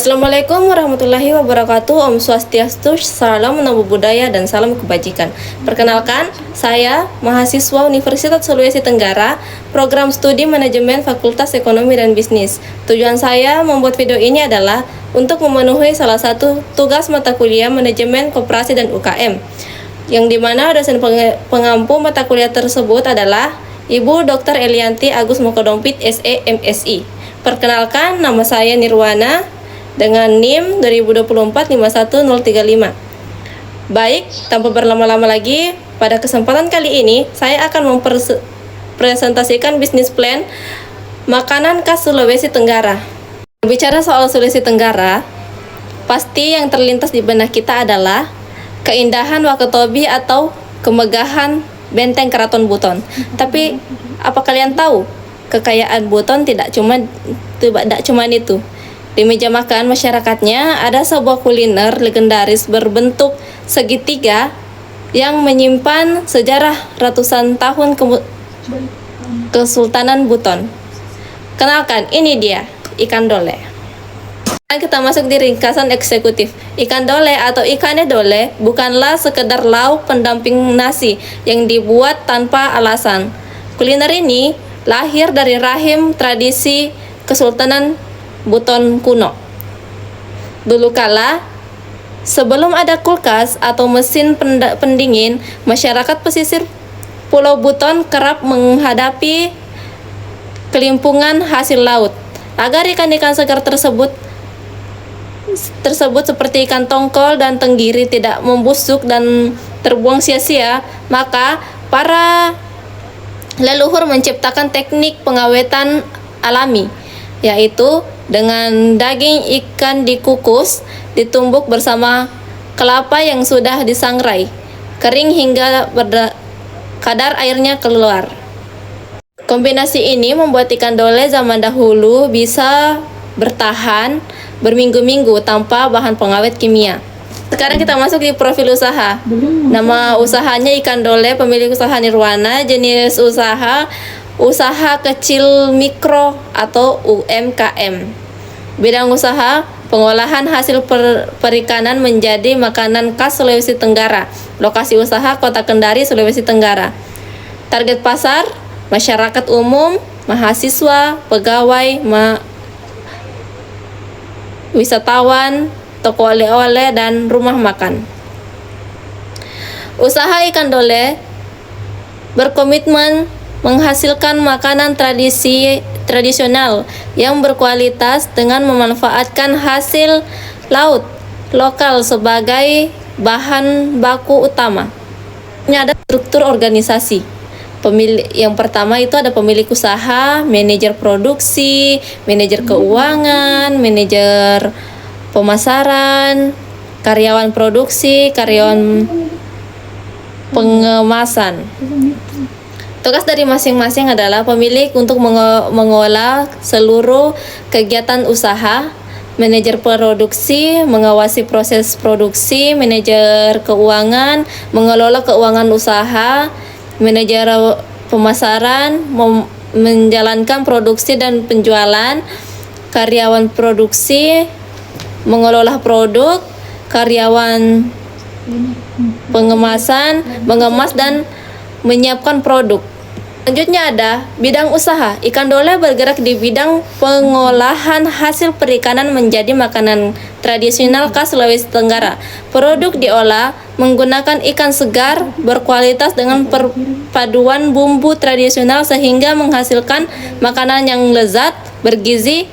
Assalamualaikum warahmatullahi wabarakatuh. Om Swastiastu, salam namo buddhaya dan salam kebajikan. Perkenalkan, saya mahasiswa Universitas Sulawesi Tenggara, program studi manajemen Fakultas Ekonomi dan Bisnis. Tujuan saya membuat video ini adalah untuk memenuhi salah satu tugas mata kuliah manajemen koperasi dan UKM, yang dimana dosen pengampu mata kuliah tersebut adalah Ibu Dr. Elianti Agus Mokodompit, SE, MSI. Perkenalkan, nama saya Nirwana dengan NIM 2024-51035. Baik, tanpa berlama-lama lagi, pada kesempatan kali ini saya akan mempresentasikan bisnis plan makanan khas Sulawesi Tenggara. Berbicara soal Sulawesi Tenggara, pasti yang terlintas di benak kita adalah keindahan Wakatobi atau kemegahan benteng Keraton Buton. Tapi apa kalian tahu, kekayaan Buton tidak cuma itu. Di meja makan masyarakatnya ada sebuah kuliner legendaris berbentuk segitiga yang menyimpan sejarah ratusan tahun Kesultanan Buton. Kenalkan, ini dia ikan dole. Kita masuk di ringkasan eksekutif. Ikan dole atau ikan dole bukanlah sekedar lauk pendamping nasi yang dibuat tanpa alasan. Kuliner ini lahir dari rahim tradisi Kesultanan Buton kuno. Dulu kala, sebelum ada kulkas atau mesin pendingin, masyarakat pesisir Pulau Buton kerap menghadapi kelimpungan hasil laut. Agar ikan-ikan segar tersebut seperti ikan tongkol dan tenggiri tidak membusuk dan terbuang sia-sia, maka para leluhur menciptakan teknik pengawetan alami, yaitu dengan daging ikan dikukus, ditumbuk bersama kelapa yang sudah disangrai, kering hingga kadar airnya keluar. Kombinasi ini membuat ikan dole zaman dahulu bisa bertahan berminggu-minggu tanpa bahan pengawet kimia. Sekarang kita masuk di profil usaha. Nama usahanya ikan dole, pemilik usaha Nirwana, jenis usaha kecil mikro atau UMKM. Bidang usaha pengolahan hasil perikanan menjadi makanan khas Sulawesi Tenggara. Lokasi usaha Kota Kendari, Sulawesi Tenggara. Target pasar masyarakat umum, mahasiswa, pegawai, wisatawan, toko oleh-oleh dan rumah makan. Usaha ikan dole berkomitmen menghasilkan makanan tradisional yang berkualitas dengan memanfaatkan hasil laut lokal sebagai bahan baku utama. Ini ada struktur organisasi. Yang pertama itu ada pemilik usaha, manajer produksi, manajer keuangan, manajer pemasaran, karyawan produksi, karyawan pengemasan. Tugas dari masing-masing adalah pemilik untuk mengolah seluruh kegiatan usaha, manajer produksi mengawasi proses produksi, manajer keuangan mengelola keuangan usaha, manajer pemasaran menjalankan produksi dan penjualan, karyawan produksi mengelola produk, karyawan pengemasan mengemas dan menyiapkan produk. Selanjutnya ada bidang usaha. Ikan dole bergerak di bidang pengolahan hasil perikanan menjadi makanan tradisional khas Sulawesi Tenggara. Produk diolah menggunakan ikan segar berkualitas dengan perpaduan bumbu tradisional sehingga menghasilkan makanan yang lezat, bergizi,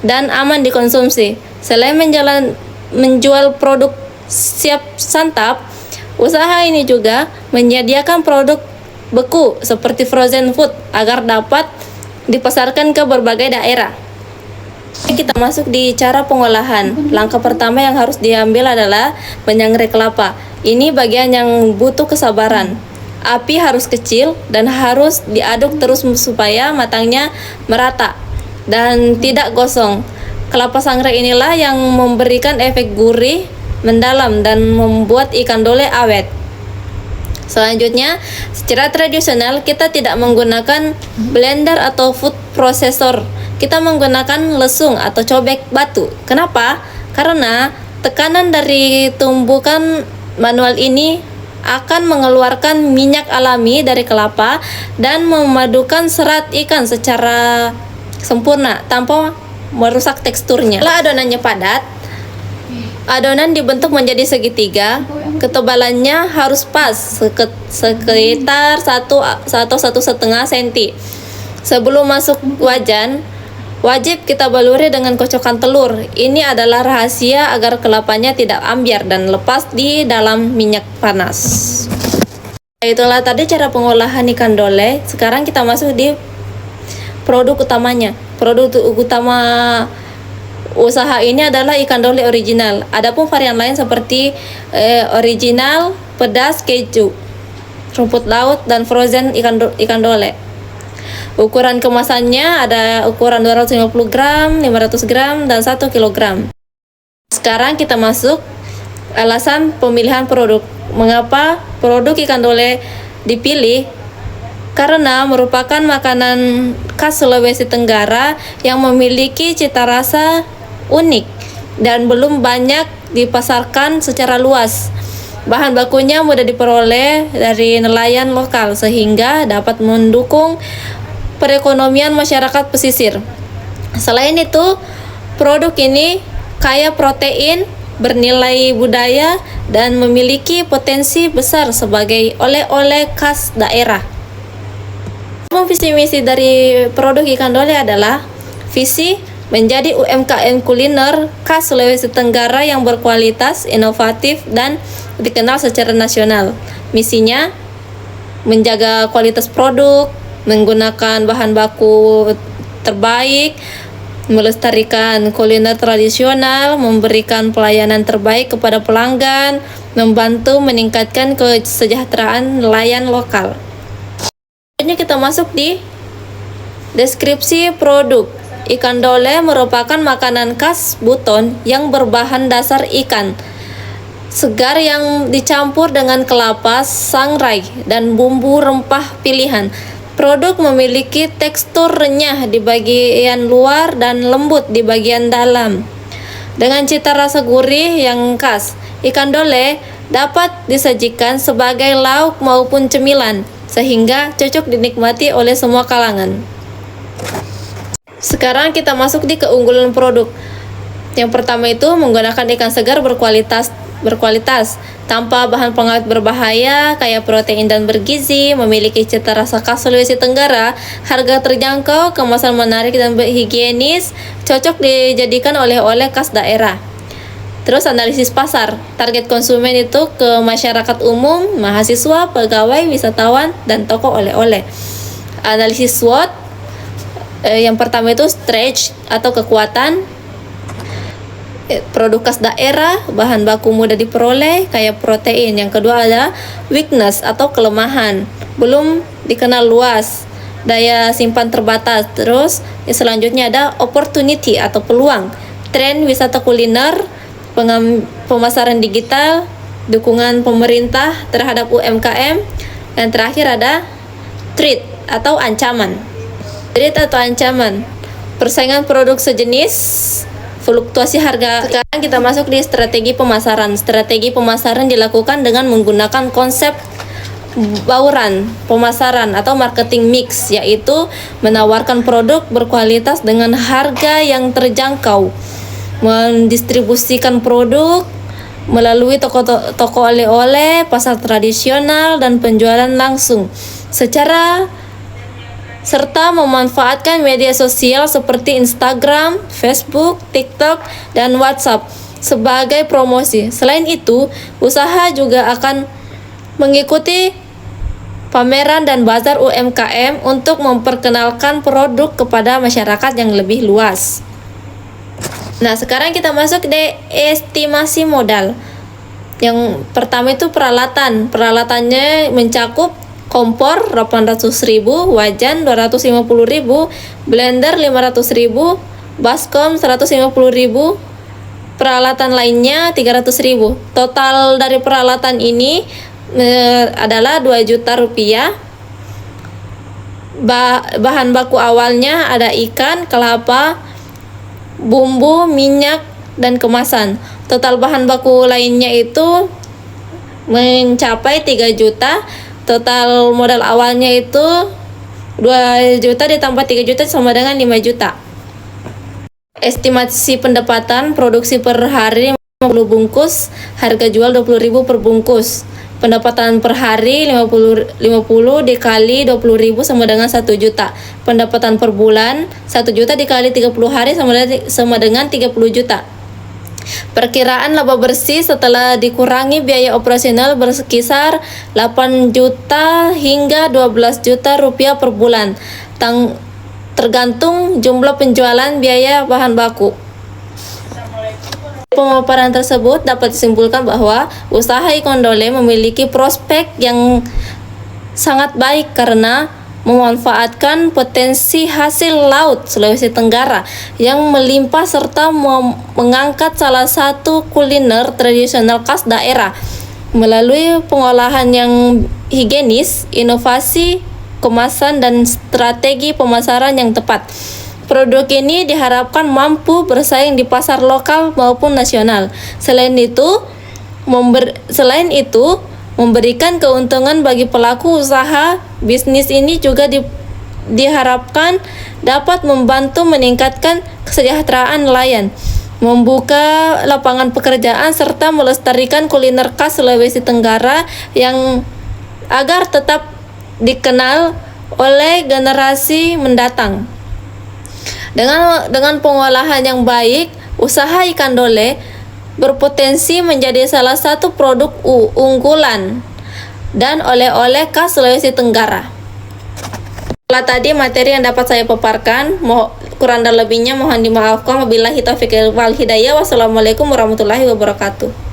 dan aman dikonsumsi. Selain menjual produk siap santap, usaha ini juga menyediakan produk beku seperti frozen food agar dapat dipasarkan ke berbagai daerah. Kita masuk di cara pengolahan. Langkah pertama yang harus diambil adalah menyangrai kelapa. Ini bagian yang butuh kesabaran. Api harus kecil dan harus diaduk terus supaya matangnya merata dan tidak gosong. Kelapa sangrai inilah yang memberikan efek gurih mendalam dan membuat ikan dole awet. Selanjutnya, secara tradisional kita tidak menggunakan blender atau food processor kita menggunakan lesung atau cobek batu. Kenapa? Karena tekanan dari tumbukan manual ini akan mengeluarkan minyak alami dari kelapa dan memadukan serat ikan secara sempurna tanpa merusak teksturnya. Setelah adonannya padat, adonan dibentuk menjadi segitiga. Ketebalannya harus pas, sekitar 1 atau 1,5 cm. Sebelum masuk wajan, wajib kita baluri dengan kocokan telur. Ini adalah rahasia agar kelapanya tidak ambyar dan lepas di dalam minyak panas. Itulah tadi cara pengolahan ikan dole. Sekarang kita masuk di produk utamanya. Produk utama usaha ini adalah ikan dole original. Adapun varian lain seperti original, pedas, keju, rumput laut, dan frozen ikan dole. Ukuran kemasannya ada ukuran 250 gram, 500 gram, dan 1 kg. Sekarang kita masuk alasan pemilihan produk. Mengapa produk ikan dole dipilih? Karena merupakan makanan khas Sulawesi Tenggara yang memiliki cita rasa unik dan belum banyak dipasarkan secara luas. Bahan bakunya mudah diperoleh dari nelayan lokal sehingga dapat mendukung perekonomian masyarakat pesisir. Selain itu, produk ini kaya protein, bernilai budaya, dan memiliki potensi besar sebagai oleh-oleh khas daerah. Visi misi dari produk ikan dole adalah visi menjadi UMKM kuliner khas Sulawesi Tenggara yang berkualitas, inovatif, dan dikenal secara nasional. Misinya menjaga kualitas produk, menggunakan bahan baku terbaik, melestarikan kuliner tradisional, memberikan pelayanan terbaik kepada pelanggan, membantu meningkatkan kesejahteraan nelayan lokal. Selanjutnya kita masuk di deskripsi produk. Ikan dole merupakan makanan khas Buton yang berbahan dasar ikan segar yang dicampur dengan kelapa, sangrai, dan bumbu rempah pilihan. Produk memiliki tekstur renyah di bagian luar dan lembut di bagian dalam. Dengan cita rasa gurih yang khas, ikan dole dapat disajikan sebagai lauk maupun cemilan, sehingga cocok dinikmati oleh semua kalangan. Sekarang kita masuk di keunggulan produk. Yang pertama itu menggunakan ikan segar berkualitas tanpa bahan pengawet berbahaya, kaya protein dan bergizi, memiliki cita rasa khas Sulawesi Tenggara, harga terjangkau, kemasan menarik dan higienis, cocok dijadikan oleh-oleh khas daerah. Terus analisis pasar, target konsumen itu ke masyarakat umum, mahasiswa, pegawai, wisatawan, dan toko oleh-oleh. Analisis SWOT, yang pertama itu stretch atau kekuatan, produk khas daerah, bahan baku mudah diperoleh, kaya protein. Yang kedua ada weakness atau kelemahan, belum dikenal luas, daya simpan terbatas. Terus selanjutnya ada opportunity atau peluang, tren wisata kuliner, pemasaran digital, dukungan pemerintah terhadap UMKM. Dan terakhir ada threat atau ancaman. Threat atau ancaman, persaingan produk sejenis, fluktuasi harga. Sekarang kita masuk di strategi pemasaran. Strategi pemasaran dilakukan dengan menggunakan konsep bauran pemasaran atau marketing mix, yaitu menawarkan produk berkualitas dengan harga yang terjangkau, mendistribusikan produk melalui toko oleh-oleh, pasar tradisional, dan penjualan langsung, serta memanfaatkan media sosial seperti Instagram, Facebook, TikTok, dan WhatsApp sebagai promosi. Selain itu, usaha juga akan mengikuti pameran dan bazar UMKM untuk memperkenalkan produk kepada masyarakat yang lebih luas. Nah, sekarang kita masuk di estimasi modal. Yang pertama itu peralatan. Peralatannya mencakup kompor 800.000, wajan 250.000, blender 500.000, baskom 150.000, peralatan lainnya 300.000. Total dari peralatan ini adalah 2 juta rupiah. bahan baku awalnya ada ikan, kelapa, bumbu, minyak, dan kemasan. Total bahan baku lainnya itu mencapai 3 juta. Total modal awalnya itu 2 juta ditambah 3 juta sama dengan 5 juta. Estimasi pendapatan produksi per hari 50 bungkus, harga jual 20.000 per bungkus. Pendapatan per hari 50 dikali 20.000 sama dengan 1 juta. Pendapatan per bulan 1 juta dikali 30 hari sama dengan 30 juta. Perkiraan laba bersih setelah dikurangi biaya operasional berkisar 8 juta hingga 12 juta rupiah per bulan, tergantung jumlah penjualan biaya bahan baku. Pemaparan tersebut dapat disimpulkan bahwa usaha ikan dole memiliki prospek yang sangat baik karena memanfaatkan potensi hasil laut Sulawesi Tenggara yang melimpah serta mengangkat salah satu kuliner tradisional khas daerah melalui pengolahan yang higienis, inovasi kemasan, dan strategi pemasaran yang tepat. Produk ini diharapkan mampu bersaing di pasar lokal maupun nasional. Selain itu, memberikan keuntungan bagi pelaku usaha. Bisnis ini juga diharapkan dapat membantu meningkatkan kesejahteraan nelayan, membuka lapangan pekerjaan, serta melestarikan kuliner khas Sulawesi Tenggara yang agar tetap dikenal oleh generasi mendatang. Dengan pengolahan yang baik, usaha ikan dole berpotensi menjadi salah satu produk unggulan dan oleh-oleh khas Sulawesi Tenggara. Setelah tadi materi yang dapat saya paparkan, kurang dan lebihnya mohon dimaafkan. Wabillahi taufiq wal hidayah. Wassalamualaikum warahmatullahi wabarakatuh.